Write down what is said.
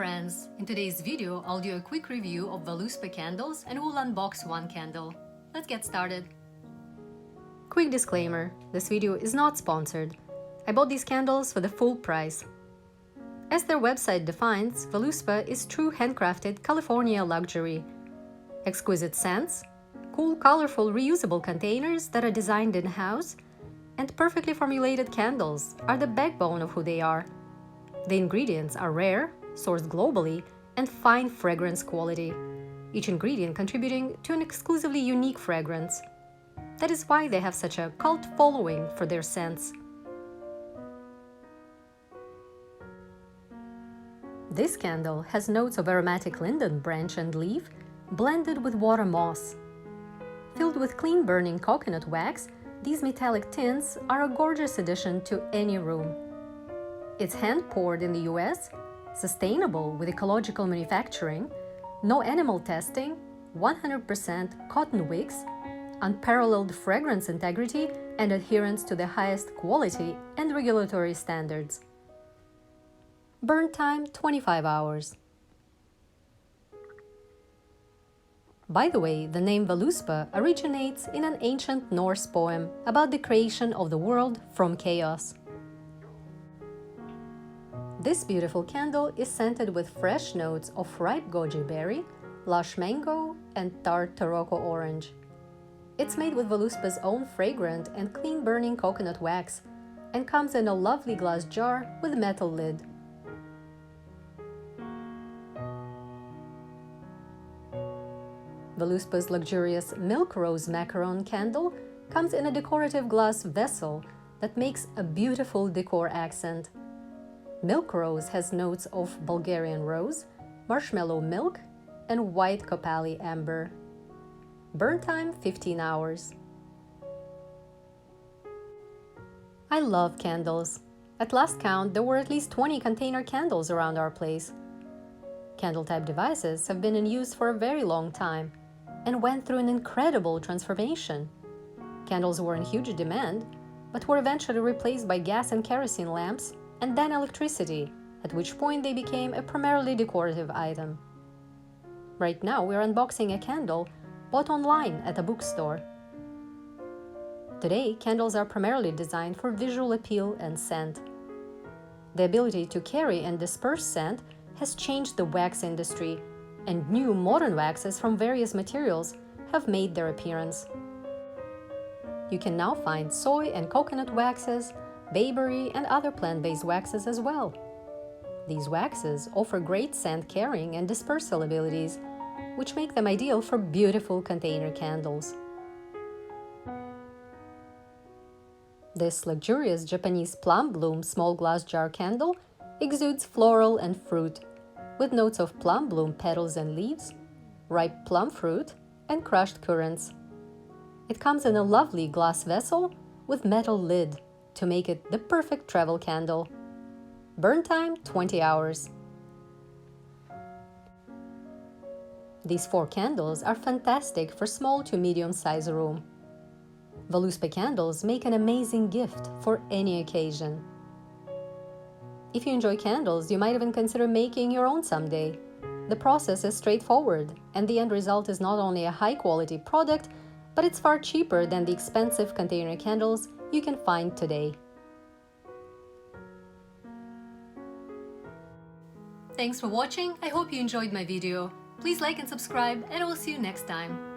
friends! In today's video, I'll do a quick review of Voluspa candles and we'll unbox one candle. Let's get started. Quick disclaimer, this video is not sponsored. I bought these candles for the full price. As their website defines, Voluspa is true handcrafted California luxury. Exquisite scents, cool, colorful, reusable containers that are designed in-house, and perfectly formulated candles are the backbone of who they are. The ingredients are rare, sourced globally, and fine fragrance quality, each ingredient contributing to an exclusively unique fragrance. That is why they have such a cult following for their scents. This candle has notes of aromatic linden branch and leaf blended with water moss. Filled with clean-burning coconut wax, these metallic tints are a gorgeous addition to any room. It's hand-poured in the US, sustainable with ecological manufacturing, no animal testing, 100% cotton wicks, unparalleled fragrance integrity, and adherence to the highest quality and regulatory standards. Burn time 25 hours. By the way, the name Voluspa originates in an ancient Norse poem about the creation of the world from chaos. This beautiful candle is scented with fresh notes of ripe goji berry, lush mango, and tart taroko orange. It's made with Voluspa's own fragrant and clean-burning coconut wax and comes in a lovely glass jar with metal lid. Voluspa's luxurious Milk Rose Macaron candle comes in a decorative glass vessel that makes a beautiful decor accent. Milk Rose has notes of Bulgarian rose, marshmallow milk, and white copali amber. Burn time 15 hours. I love candles. At last count, there were at least 20 container candles around our place. Candle-type devices have been in use for a very long time and went through an incredible transformation. Candles were in huge demand, but were eventually replaced by gas and kerosene lamps and then electricity, at which point they became a primarily decorative item. Right now, we're unboxing a candle bought online at a bookstore. Today, candles are primarily designed for visual appeal and scent. The ability to carry and disperse scent has changed the wax industry, and new modern waxes from various materials have made their appearance. You can now find soy and coconut waxes, bayberry, and other plant-based waxes as well. These waxes offer great scent carrying and dispersal abilities, which make them ideal for beautiful container candles. This luxurious Japanese plum bloom small glass jar candle exudes floral and fruit, with notes of plum bloom petals and leaves, ripe plum fruit, and crushed currants. It comes in a lovely glass vessel with metal lid to make it the perfect travel candle. Burn time 20 hours. These 4 candles are fantastic for small to medium-size room. Voluspa candles make an amazing gift for any occasion. If you enjoy candles, you might even consider making your own someday. The process is straightforward, and the end result is not only a high-quality product, but it's far cheaper than the expensive container candles you can find today. Thanks for watching. I hope you enjoyed my video. Please like and subscribe, and I will see you next time.